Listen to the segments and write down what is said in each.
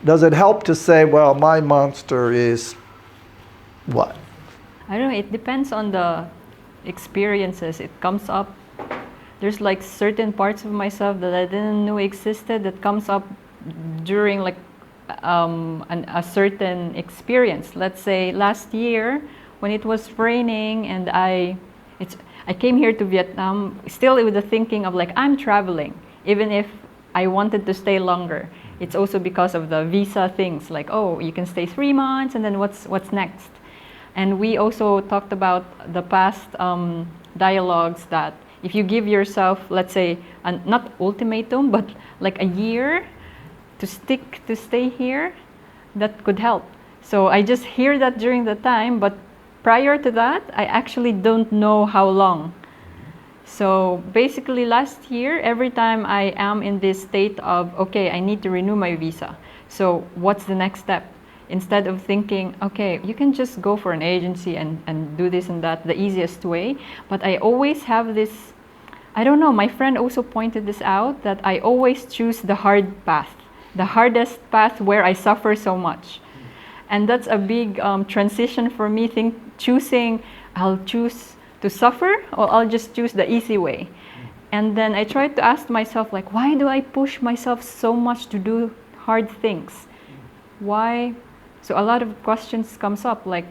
does it help to say, well, my monster is what? I don't know, it depends on the experiences. It comes up, there's like certain parts of myself that I didn't know existed that comes up during like a certain experience. Let's say last year when it was raining and I came here to Vietnam still with the thinking of like I'm traveling, even if I wanted to stay longer. It's also because of the visa things, like, oh, you can stay 3 months and then what's next? And we also talked about the past dialogues that if you give yourself, let's say, not ultimatum, but like a year to stay here, that could help. So I just hear that during the time, but prior to that, I actually don't know how long. So basically last year, every time I am in this state of, okay, I need to renew my visa. So what's the next step? Instead of thinking, okay, you can just go for an agency and do this and that, the easiest way. But I always have this, I don't know, my friend also pointed this out, that I always choose the hard path, the hardest path where I suffer so much. And that's a big transition for me, choosing, I'll choose to suffer or I'll just choose the easy way. And then I try to ask myself, like, why do I push myself so much to do hard things? Why? So a lot of questions comes up, like,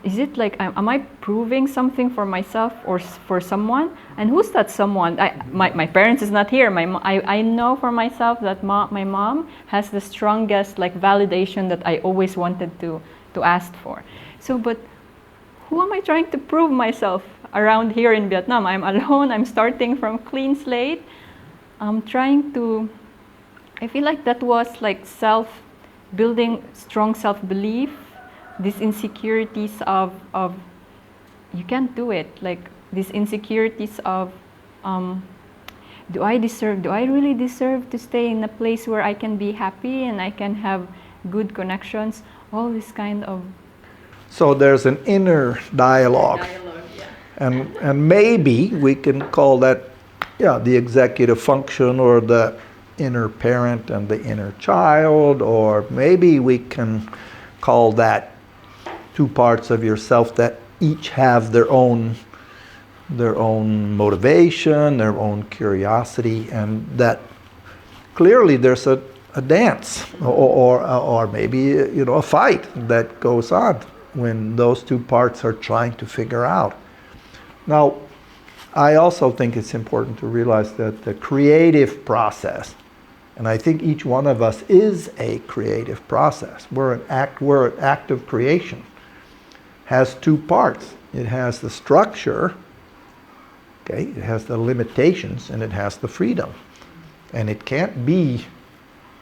is it like, am I proving something for myself or for someone? And who's that someone? My parents is not here. I know for myself that my mom has the strongest like validation that I always wanted to ask for. So, but who am I trying to prove myself around here in Vietnam? I'm alone. I'm starting from clean slate. I'm trying to, I feel like that was like building strong self-belief, these insecurities of you can't do it, like these insecurities of do I really deserve to stay in a place where I can be happy and I can have good connections, all this kind of. So there's an inner dialogue. Yeah. And maybe we can call that, the executive function, or the inner parent and the inner child, or maybe we can call that two parts of yourself that each have their own motivation, their own curiosity, and that clearly there's a dance or maybe a fight that goes on when those two parts are trying to figure out. Now, I also think it's important to realize that the creative process, and I think each one of us is a creative process. We're an act of creation. Has two parts. It has the structure, okay, it has the limitations, and it has the freedom. And it can't be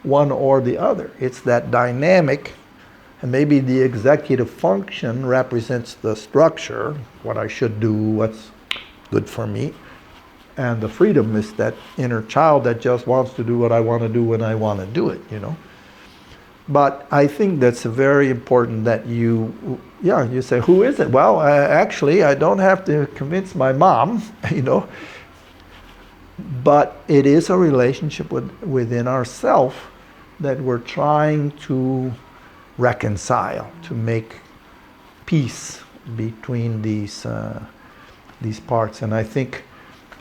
one or the other. It's that dynamic, and maybe the executive function represents the structure, what I should do, what's good for me. And the freedom is that inner child that just wants to do what I want to do when I want to do it, But I think that's very important that you say, who is it? Well, actually, I don't have to convince my mom, But it is a relationship within ourselves that we're trying to reconcile, to make peace between these parts. And I think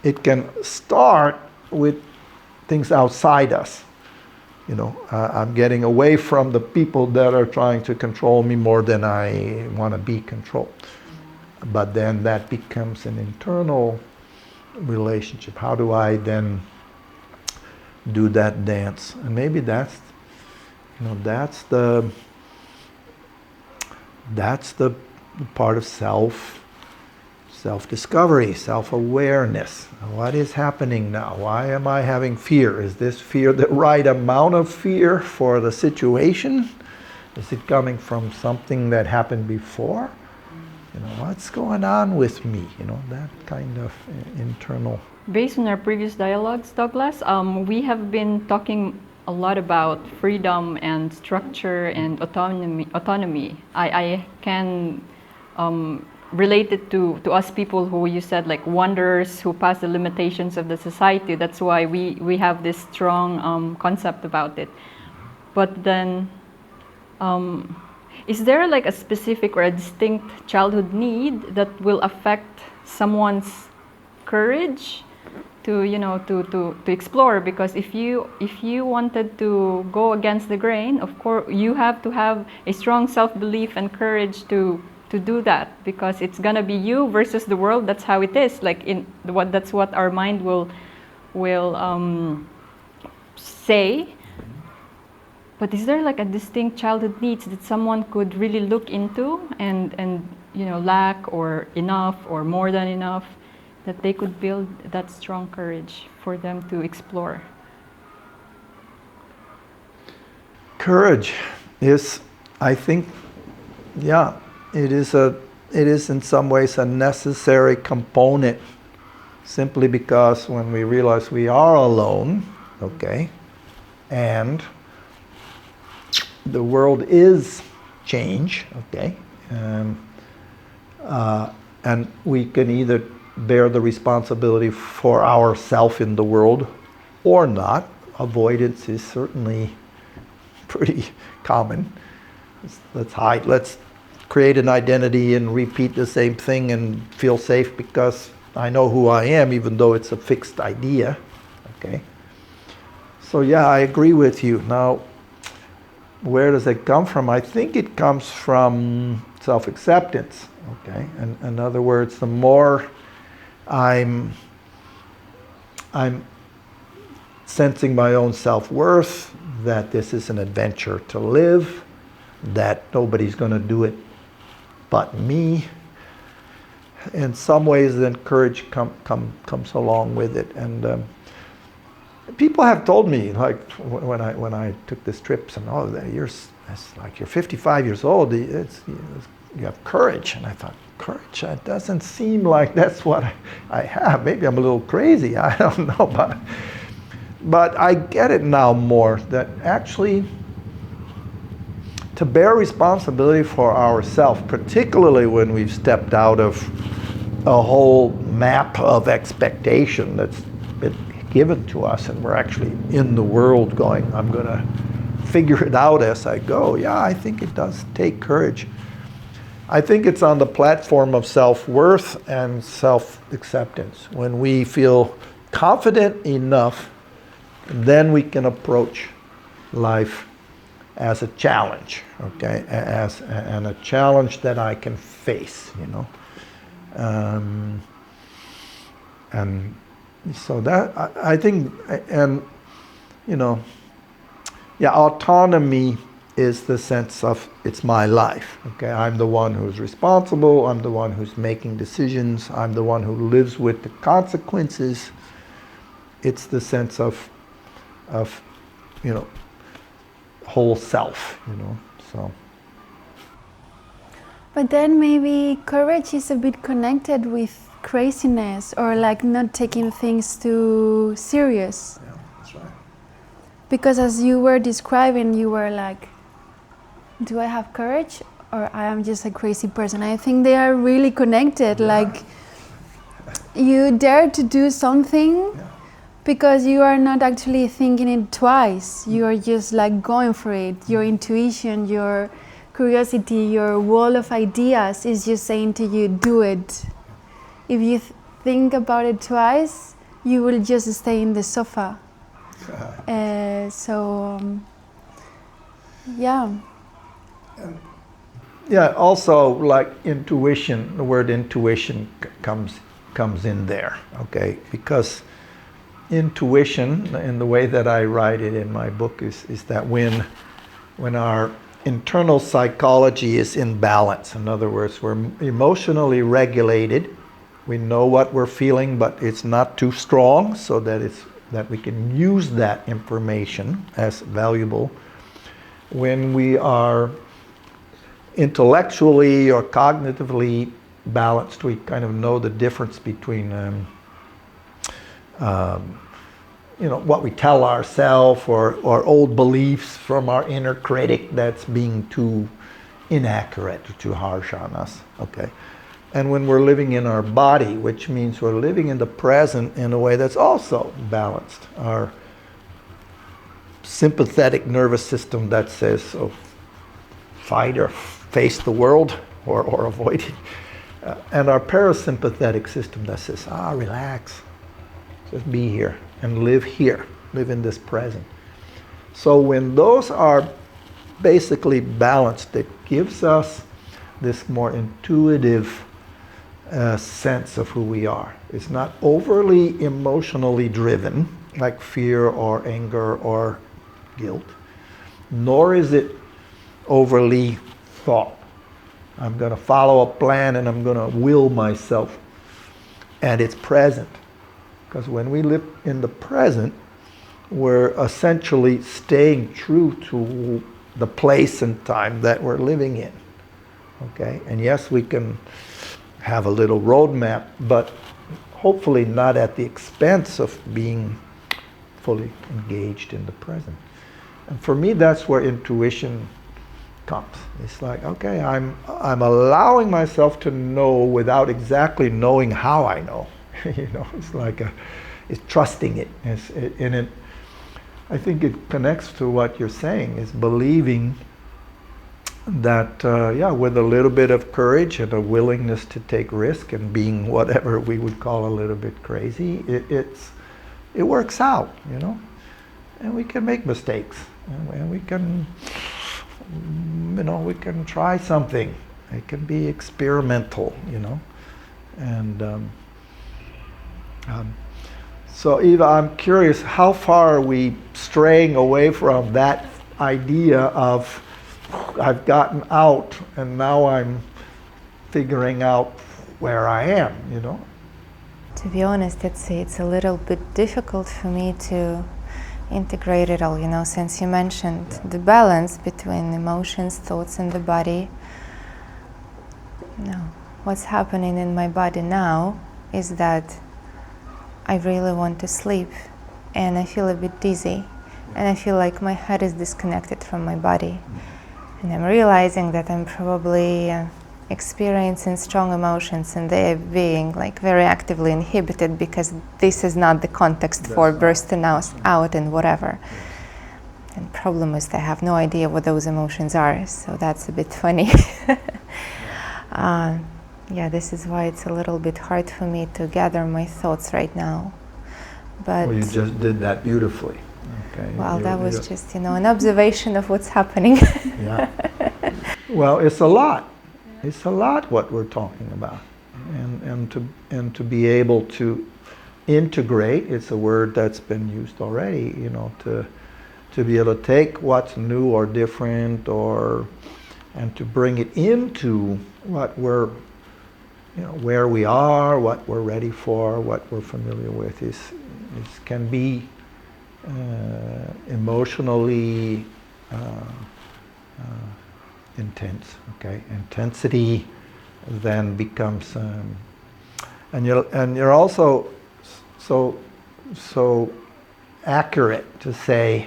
it can start with things outside us. I'm getting away from the people that are trying to control me more than I want to be controlled. But then that becomes an internal relationship. How do I then do that dance? And maybe that's the part of self-discovery, self-awareness. What is happening now? Why am I having fear? Is this fear the right amount of fear for the situation? Is it coming from something that happened before? What's going on with me? That kind of internal. Based on our previous dialogues, Douglas, we have been talking a lot about freedom and structure and autonomy. I can relate it to us people who you said like wanderers who pass the limitations of the society. That's why we have this strong concept about it. But then, is there like a specific or a distinct childhood need that will affect someone's courage to, to explore? Because if you wanted to go against the grain, of course you have to have a strong self-belief and courage to do that, because it's gonna be you versus the world. That's how it is. Like that's what our mind will say. But is there like a distinct childhood needs that someone could really look into and lack or enough or more than enough, that they could build that strong courage for them to explore? Courage is, I think, it is in some ways a necessary component, simply because when we realize we are alone, okay, and the world is change, okay, and we can either bear the responsibility for ourself in the world or not. Avoidance is certainly pretty common. Let's create an identity and repeat the same thing and feel safe because I know who I am, even though it's a fixed idea, okay? So yeah, I agree with you. Now, where does it come from? I think it comes from self-acceptance, okay? And in other words, the more I'm sensing my own self-worth, that this is an adventure to live, that nobody's going to do it but me. In some ways, then courage comes along with it. And people have told me, like when I took this trip, and it's like you're 55 years old. You have courage, and I thought, courage? It doesn't seem like that's what I have. Maybe I'm a little crazy. I don't know, but I get it now more, that actually to bear responsibility for ourselves, particularly when we've stepped out of a whole map of expectation that's been given to us, and we're actually in the world going, I'm going to figure it out as I go. Yeah, I think it does take courage. I think it's on the platform of self-worth and self-acceptance. When we feel confident enough, then we can approach life as a challenge, okay, and a challenge that I can face, and so that I think, and autonomy is the sense of it's my life, okay. I'm the one who's responsible. I'm the one who's making decisions. I'm the one who lives with the consequences. It's the sense of whole self, so. But then maybe courage is a bit connected with craziness, or like not taking things too serious. Yeah, that's right. Because as you were describing, you were like, do I have courage, or I am just a crazy person? I think they are really connected. Yeah. Like, you dare to do something. Yeah. Because you are not actually thinking it twice. You are just like going for it. Your intuition, your curiosity, your wall of ideas is just saying to you, do it. If you think about it twice, you will just stay in the sofa. Yeah, also like intuition, the word intuition comes in there, okay? Because intuition, in the way that I write it in my book, is that when our internal psychology is in balance, in other words, we're emotionally regulated, we know what we're feeling, but it's not too strong, so that we can use that information as valuable. When we are intellectually or cognitively balanced, we kind of know the difference between what we tell ourselves or old beliefs from our inner critic that's being too inaccurate or too harsh on us, okay? And when we're living in our body, which means we're living in the present in a way that's also balanced. Our sympathetic nervous system that says, oh, fight or face the world or avoid it. And our parasympathetic system that says, relax, just be here and live here, live in this present. So when those are basically balanced, it gives us this more intuitive sense of who we are. It's not overly emotionally driven, like fear or anger or guilt, nor is it overly thought. I'm going to follow a plan and I'm going to will myself. And it's present. Because when we live in the present, we're essentially staying true to the place and time that we're living in. Okay? And yes, we can have a little roadmap, but hopefully not at the expense of being fully engaged in the present. And for me, that's where intuition comes. It's like, okay, I'm allowing myself to know without exactly knowing how I know. It's like it's trusting it. I think it connects to what you're saying, is believing that, with a little bit of courage and a willingness to take risk and being whatever we would call a little bit crazy, it works out, and we can make mistakes, and we can, we can try something. It can be experimental, and so Eva, I'm curious, how far are we straying away from that idea of I've gotten out and now I'm figuring out where I am, To be honest, it's a little bit difficult for me to integrate it all, since you mentioned the balance between emotions, thoughts, and the body. What's happening in my body now is that I really want to sleep, and I feel a bit dizzy, and I feel like my head is disconnected from my body. And I'm realizing that I'm probably experiencing strong emotions, and they're being very actively inhibited because this is not the context for bursting out and whatever. And problem is I have no idea what those emotions are, so that's a bit funny. This is why it's a little bit hard for me to gather my thoughts right now. But you just did that beautifully. Okay. Well, that was just an observation of what's happening. Yeah. Well, it's a lot. It's a lot what we're talking about, and to be able to integrate. It's a word that's been used already. To be able to take what's new or different, and to bring it into what we're, where we are, what we're ready for, what we're familiar with, can be emotionally intense. Okay, intensity then becomes, and you're also so accurate to say.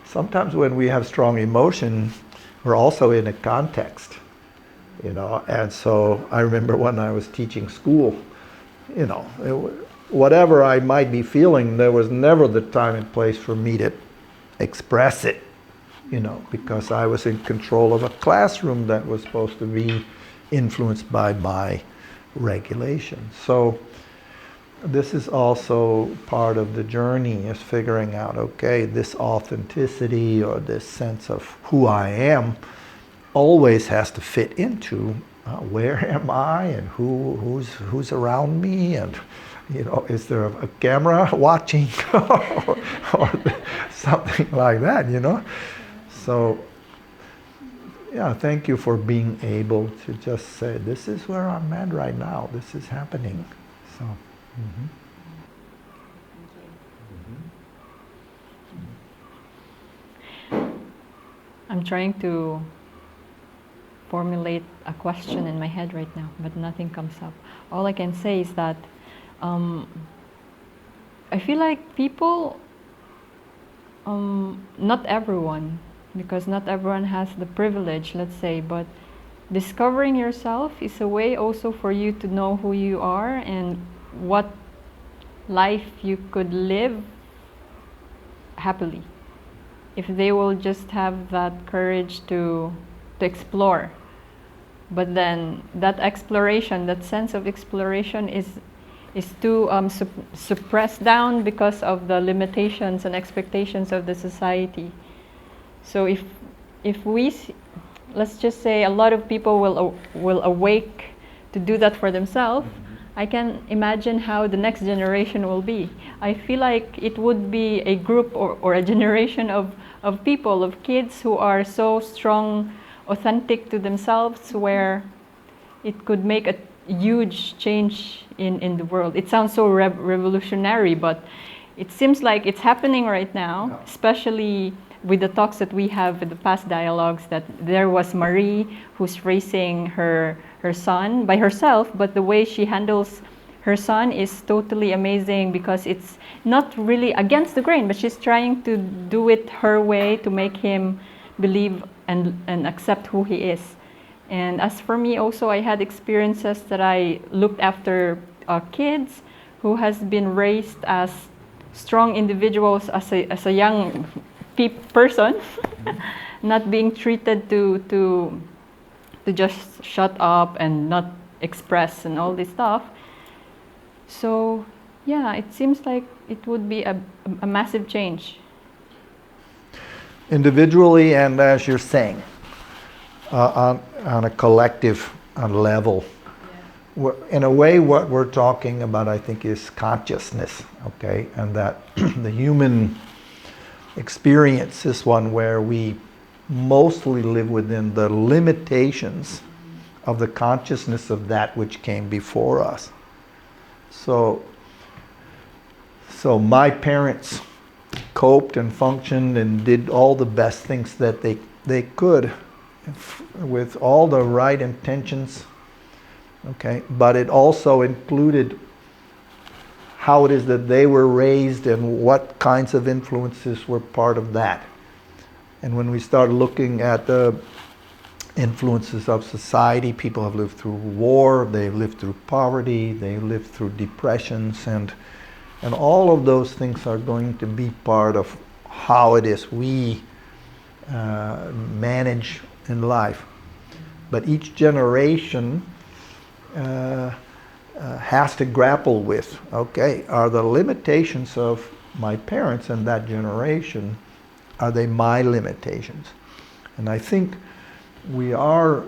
Sometimes when we have strong emotion, we're also in a context, And so I remember when I was teaching school, whatever I might be feeling, there was never the time and place for me to express it, because I was in control of a classroom that was supposed to be influenced by my regulation. So this is also part of the journey, is figuring out, okay, this authenticity or this sense of who I am always has to fit into where am I and who's around me, and is there a camera watching or something like that, So, thank you for being able to just say, this is where I'm at right now. This is happening. So. Mm-hmm. I'm trying to formulate a question in my head right now, but nothing comes up. All I can say is that I feel like people, not everyone, because not everyone has the privilege, let's say, but discovering yourself is a way also for you to know who you are and what life you could live happily if they will just have that courage to explore. But then that exploration, that sense of exploration is too suppressed down because of the limitations and expectations of the society. So if we, let's just say a lot of people will awake to do that for themselves, I can imagine how the next generation will be. I feel like it would be a group or a generation of people, of kids who are so strong, authentic to themselves, where it could make a huge change in the world. It sounds so revolutionary, but it seems like it's happening right now, especially with the talks that we have with the past dialogues, that there was Marie who's raising her son by herself, but the way she handles her son is totally amazing, because it's not really against the grain, but she's trying to do it her way to make him believe and accept who he is. And as for me also, I had experiences that I looked after kids who has been raised as strong individuals as a young person, not being treated to just shut up and not express and all this stuff. So yeah, it seems like it would be a massive change. Individually, and as you're saying, on a collective level. Yeah. In a way, what we're talking about, I think, is consciousness, okay? And that the human experience is one where we mostly live within the limitations of the consciousness of that which came before us. So my parents coped and functioned and did all the best things that they could with all the right intentions, okay? But it also included how it is that they were raised and what kinds of influences were part of that. And when we start looking at the influences of society, people have lived through war, they've lived through poverty, they've lived through depressions, and all of those things are going to be part of how it is we manage in life. But each generation has to grapple with, okay, are the limitations of my parents and that generation, are they my limitations? And I think we are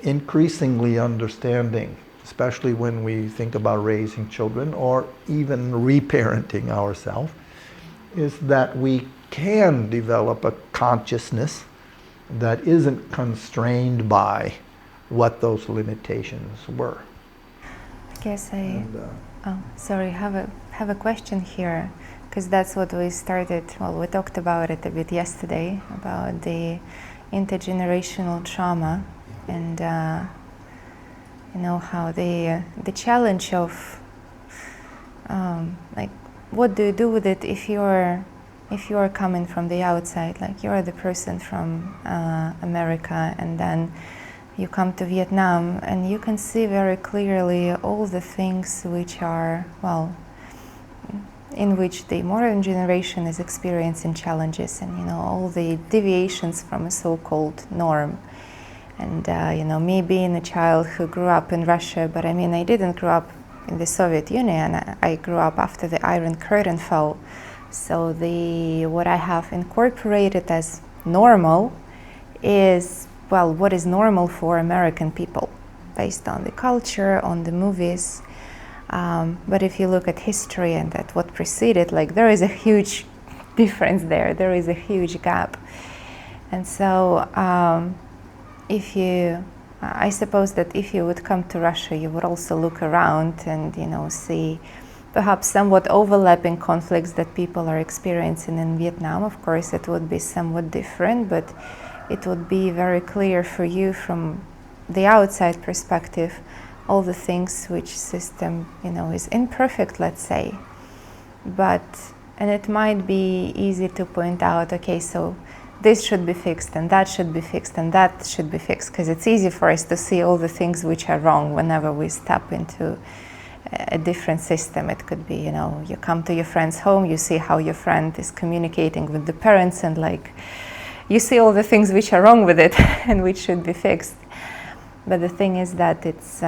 increasingly understanding, especially when we think about raising children or even reparenting ourselves, is that we can develop a consciousness that isn't constrained by what those limitations were. I guess have a question here, because that's what we started. Well, we talked about it a bit yesterday, about the intergenerational trauma, and how the challenge of like, what do you do with it if you're coming from the outside, like you're the person from America, and then you come to Vietnam, and you can see very clearly all the things which are, well, in which the modern generation is experiencing challenges, and all the deviations from a so-called norm. And me being a child who grew up in Russia, but I didn't grow up in the Soviet Union. I grew up after the Iron Curtain fell. So what I have incorporated as normal is, well, what is normal for American people, based on the culture, on the movies. But if you look at history and at what preceded, like, there is a huge difference there. There is a huge gap. And so I suppose that if you would come to Russia, you would also look around and, see perhaps somewhat overlapping conflicts that people are experiencing in Vietnam. Of course, it would be somewhat different, but it would be very clear for you from the outside perspective, all the things which system, is imperfect, let's say. And it might be easy to point out, okay, so this should be fixed, and that should be fixed, and that should be fixed, because it's easy for us to see all the things which are wrong whenever we step into a different system. It could be, you know, you come to your friend's home, you see how your friend is communicating with the parents, and like you see all the things which are wrong with it and which should be fixed. But the thing is that it's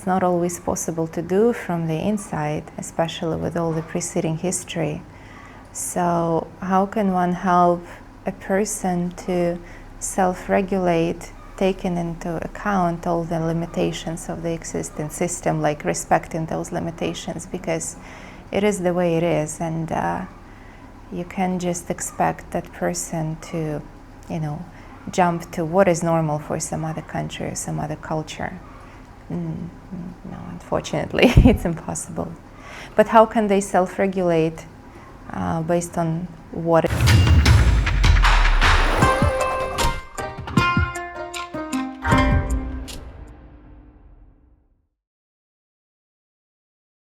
not always possible to do from the inside, especially with all the preceding history. So how can one help a person to self-regulate, taking into account all the limitations of the existing system, like respecting those limitations, because it is the way it is, and you can't just expect that person to, you know, jump to what is normal for some other country or some other culture. No, unfortunately, it's impossible. But how can they self-regulate based on what